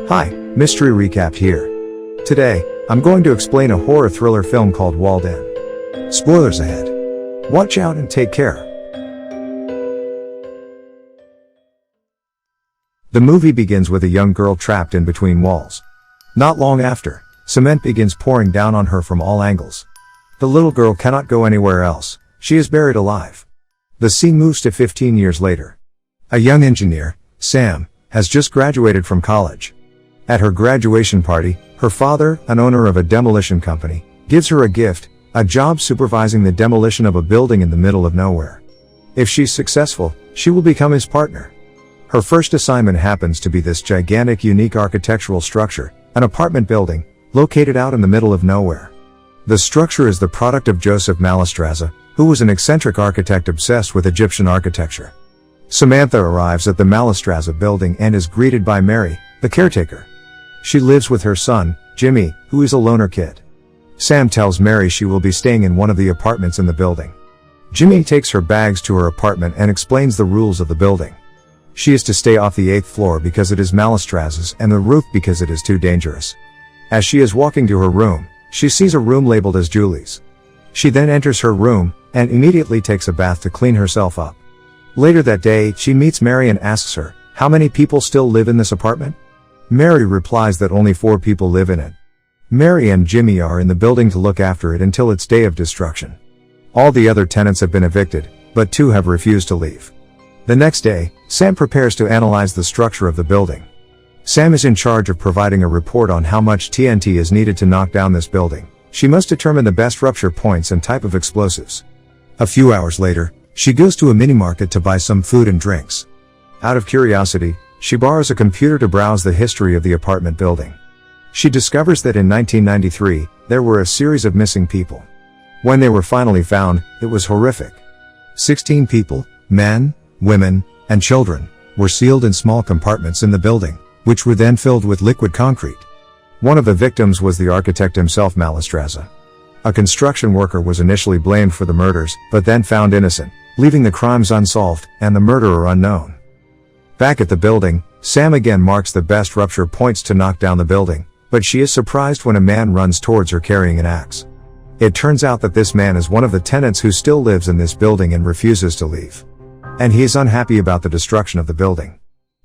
Hi, Mystery Recap here. Today, I'm going to explain a horror thriller film called Walled In. Spoilers ahead. Watch out and take care. The movie begins with a young girl trapped in between walls. Not long after, cement begins pouring down on her from all angles. The little girl cannot go anywhere else. She is buried alive. The scene moves to 15 years later. A young engineer, Sam, has just graduated from college. At her graduation party, her father, an owner of a demolition company, gives her a gift, a job supervising the demolition of a building in the middle of nowhere. If she's successful, she will become his partner. Her first assignment happens to be this gigantic, unique architectural structure, an apartment building, located out in the middle of nowhere. The structure is the product of Joseph Mallestraza, who was an eccentric architect obsessed with Egyptian architecture. Samantha arrives at the Mallestraza building and is greeted by Mary, the caretaker. She lives with her son, Jimmy, who is a loner kid. Sam tells Mary she will be staying in one of the apartments in the building. Jimmy takes her bags to her apartment and explains the rules of the building. She is to stay off the 8th floor because it is Mallestraza's and the roof because it is too dangerous. As she is walking to her room, she sees a room labeled as Julie's. She then enters her room and immediately takes a bath to clean herself up. Later that day, she meets Mary and asks her, how many people still live in this apartment? Mary replies that only 4 people live in it. Mary and Jimmy are in the building to look after it until its day of destruction. All the other tenants have been evicted, but 2 have refused to leave. The next day, Sam prepares to analyze the structure of the building. Sam is in charge of providing a report on how much TNT is needed to knock down this building. She must determine the best rupture points and type of explosives. A few hours later, she goes to a mini-market to buy some food and drinks. Out of curiosity, she borrows a computer to browse the history of the apartment building. She discovers that in 1993, there were a series of missing people. When they were finally found, it was horrific. 16 people, men, women, and children, were sealed in small compartments in the building, which were then filled with liquid concrete. One of the victims was the architect himself, Mallestraza. A construction worker was initially blamed for the murders, but then found innocent, leaving the crimes unsolved, and the murderer unknown. Back at the building, Sam again marks the best rupture points to knock down the building, but she is surprised when a man runs towards her carrying an axe. It turns out that this man is one of the tenants who still lives in this building and refuses to leave. And he is unhappy about the destruction of the building.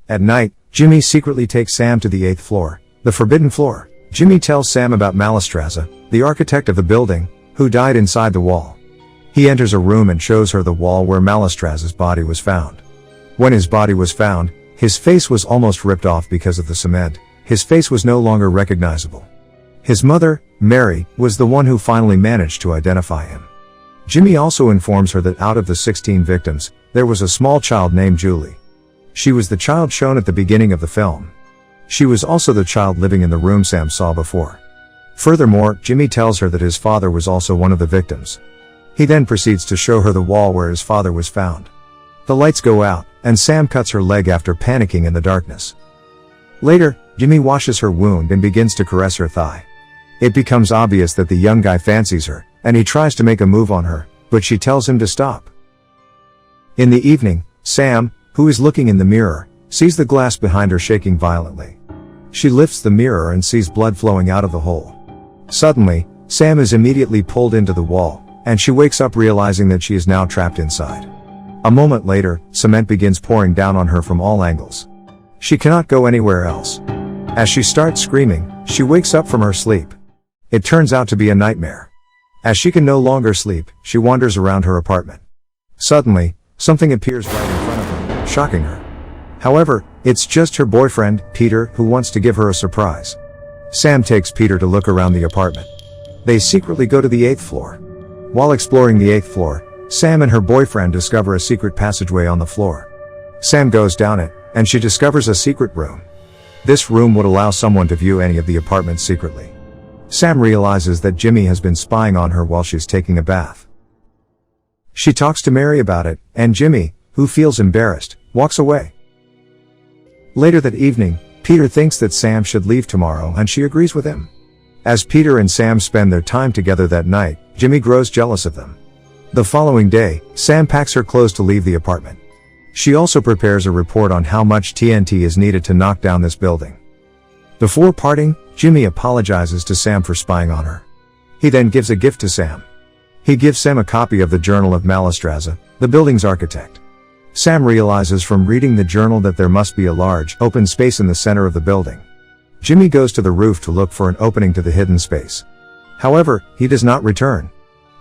At night, Jimmy secretly takes Sam to the 8th floor, the forbidden floor. Jimmy tells Sam about Mallestraza, the architect of the building, who died inside the wall. He enters a room and shows her the wall where Mallestraza's body was found. When his body was found, his face was almost ripped off because of the cement. His face was no longer recognizable. His mother, Mary, was the one who finally managed to identify him. Jimmy also informs her that out of the 16 victims, there was a small child named Julie. She was the child shown at the beginning of the film. She was also the child living in the room Sam saw before. Furthermore, Jimmy tells her that his father was also one of the victims. He then proceeds to show her the wall where his father was found. The lights go out, and Sam cuts her leg after panicking in the darkness. Later, Jimmy washes her wound and begins to caress her thigh. It becomes obvious that the young guy fancies her, and he tries to make a move on her, but she tells him to stop. In the evening, Sam, who is looking in the mirror, sees the glass behind her shaking violently. She lifts the mirror and sees blood flowing out of the hole. Suddenly, Sam is immediately pulled into the wall, and she wakes up realizing that she is now trapped inside. A moment later, cement begins pouring down on her from all angles. She cannot go anywhere else. As she starts screaming, she wakes up from her sleep. It turns out to be a nightmare. As she can no longer sleep, she wanders around her apartment. Suddenly, something appears right in front of her, shocking her. However, it's just her boyfriend, Peter, who wants to give her a surprise. Sam takes Peter to look around the apartment. They secretly go to the 8th floor. While exploring the 8th floor, Sam and her boyfriend discover a secret passageway on the floor. Sam goes down it, and she discovers a secret room. This room would allow someone to view any of the apartments secretly. Sam realizes that Jimmy has been spying on her while she's taking a bath. She talks to Mary about it, and Jimmy, who feels embarrassed, walks away. Later that evening, Peter thinks that Sam should leave tomorrow, and she agrees with him. As Peter and Sam spend their time together that night, Jimmy grows jealous of them. The following day, Sam packs her clothes to leave the apartment. She also prepares a report on how much TNT is needed to knock down this building. Before parting, Jimmy apologizes to Sam for spying on her. He then gives a gift to Sam. He gives Sam a copy of the Journal of Mallestraza, the building's architect. Sam realizes from reading the journal that there must be a large, open space in the center of the building. Jimmy goes to the roof to look for an opening to the hidden space. However, he does not return.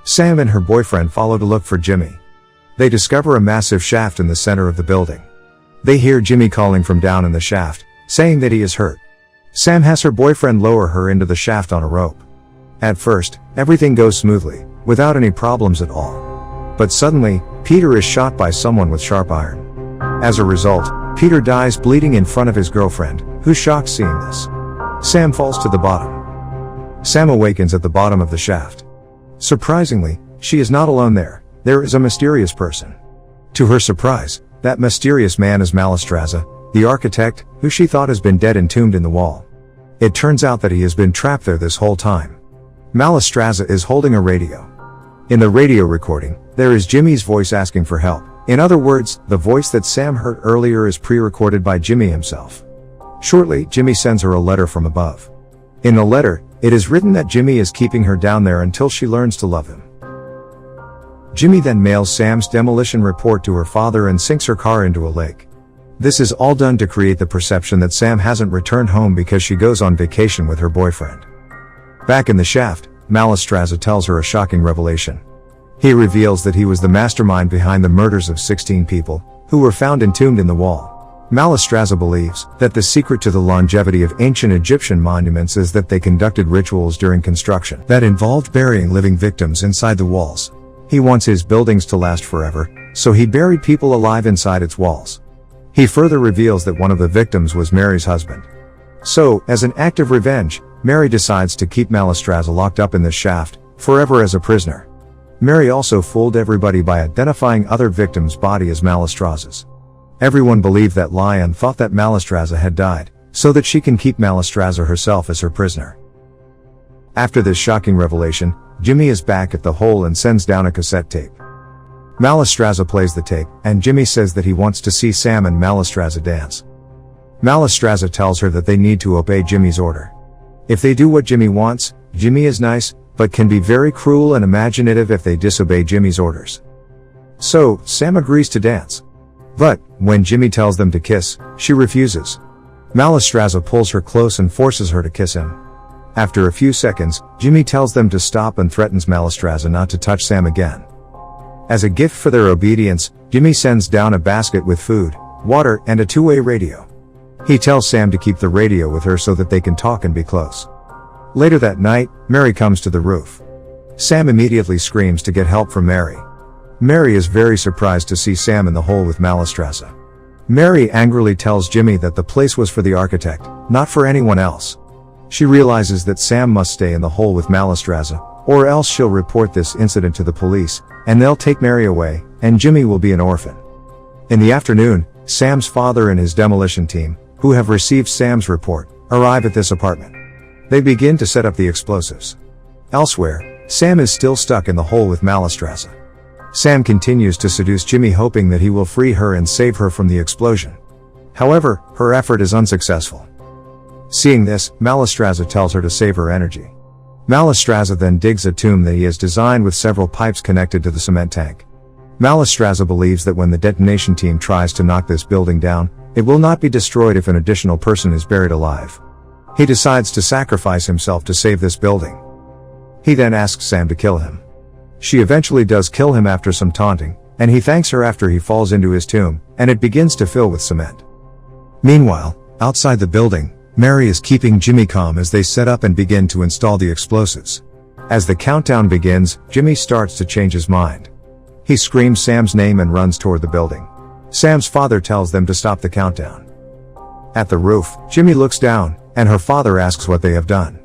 Sam and her boyfriend follow to look for Jimmy. They discover a massive shaft in the center of the building. They hear Jimmy calling from down in the shaft, saying that he is hurt. Sam has her boyfriend lower her into the shaft on a rope. At first, everything goes smoothly, without any problems at all. But suddenly, Peter is shot by someone with sharp iron. As a result, Peter dies bleeding in front of his girlfriend, who's shocked seeing this. Sam falls to the bottom. Sam awakens at the bottom of the shaft. Surprisingly, she is not alone there. There is a mysterious person. To her surprise, that mysterious man is Mallestraza, the architect, who she thought has been dead entombed in the wall. It turns out that he has been trapped there this whole time. Mallestraza is holding a radio. In the radio recording, there is Jimmy's voice asking for help. In other words, the voice that Sam heard earlier is pre-recorded by Jimmy himself. Shortly, Jimmy sends her a letter from above. In the letter, it is written that Jimmy is keeping her down there until she learns to love him. Jimmy then mails Sam's demolition report to her father and sinks her car into a lake. This is all done to create the perception that Sam hasn't returned home because she goes on vacation with her boyfriend. Back in the shaft, Mallestraza tells her a shocking revelation. He reveals that he was the mastermind behind the murders of 16 people, who were found entombed in the wall. Mallestraza believes that the secret to the longevity of ancient Egyptian monuments is that they conducted rituals during construction that involved burying living victims inside the walls. He wants his buildings to last forever, so he buried people alive inside its walls. He further reveals that one of the victims was Mary's husband. So, as an act of revenge, Mary decides to keep Mallestraza locked up in the shaft, forever as a prisoner. Mary also fooled everybody by identifying other victims' body as Mallestraza's. Everyone believed that lie and thought that Mallestraza had died, so that she can keep Mallestraza herself as her prisoner. After this shocking revelation, Jimmy is back at the hole and sends down a cassette tape. Mallestraza plays the tape, and Jimmy says that he wants to see Sam and Mallestraza dance. Mallestraza tells her that they need to obey Jimmy's order. If they do what Jimmy wants, Jimmy is nice, but can be very cruel and imaginative if they disobey Jimmy's orders. So, Sam agrees to dance. But, when Jimmy tells them to kiss, she refuses. Mallestraza pulls her close and forces her to kiss him. After a few seconds, Jimmy tells them to stop and threatens Mallestraza not to touch Sam again. As a gift for their obedience, Jimmy sends down a basket with food, water, and a two-way radio. He tells Sam to keep the radio with her so that they can talk and be close. Later that night, Mary comes to the roof. Sam immediately screams to get help from Mary. Mary is very surprised to see Sam in the hole with Mallestraza. Mary angrily tells Jimmy that the place was for the architect, not for anyone else. She realizes that Sam must stay in the hole with Mallestraza, or else she'll report this incident to the police, and they'll take Mary away, and Jimmy will be an orphan. In the afternoon, Sam's father and his demolition team, who have received Sam's report, arrive at this apartment. They begin to set up the explosives. Elsewhere, Sam is still stuck in the hole with Mallestraza. Sam continues to seduce Jimmy, hoping that he will free her and save her from the explosion. However, her effort is unsuccessful. Seeing this, Mallestraza tells her to save her energy. Mallestraza then digs a tomb that he has designed with several pipes connected to the cement tank. Mallestraza believes that when the detonation team tries to knock this building down, it will not be destroyed if an additional person is buried alive. He decides to sacrifice himself to save this building. He then asks Sam to kill him. She eventually does kill him after some taunting, and he thanks her after he falls into his tomb, and it begins to fill with cement. Meanwhile, outside the building, Mary is keeping Jimmy calm as they set up and begin to install the explosives. As the countdown begins, Jimmy starts to change his mind. He screams Sam's name and runs toward the building. Sam's father tells them to stop the countdown. At the roof, Jimmy looks down, and her father asks what they have done.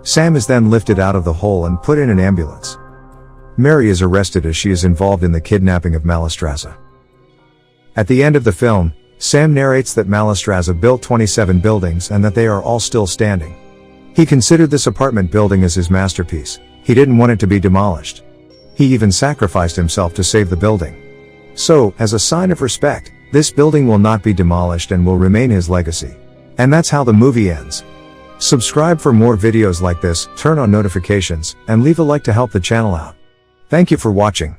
Sam is then lifted out of the hole and put in an ambulance. Mary is arrested as she is involved in the kidnapping of Mallestraza. At the end of the film, Sam narrates that Mallestraza built 27 buildings and that they are all still standing. He considered this apartment building as his masterpiece. He didn't want it to be demolished. He even sacrificed himself to save the building. So, as a sign of respect, this building will not be demolished and will remain his legacy. And that's how the movie ends. Subscribe for more videos like this, turn on notifications, and leave a like to help the channel out. Thank you for watching.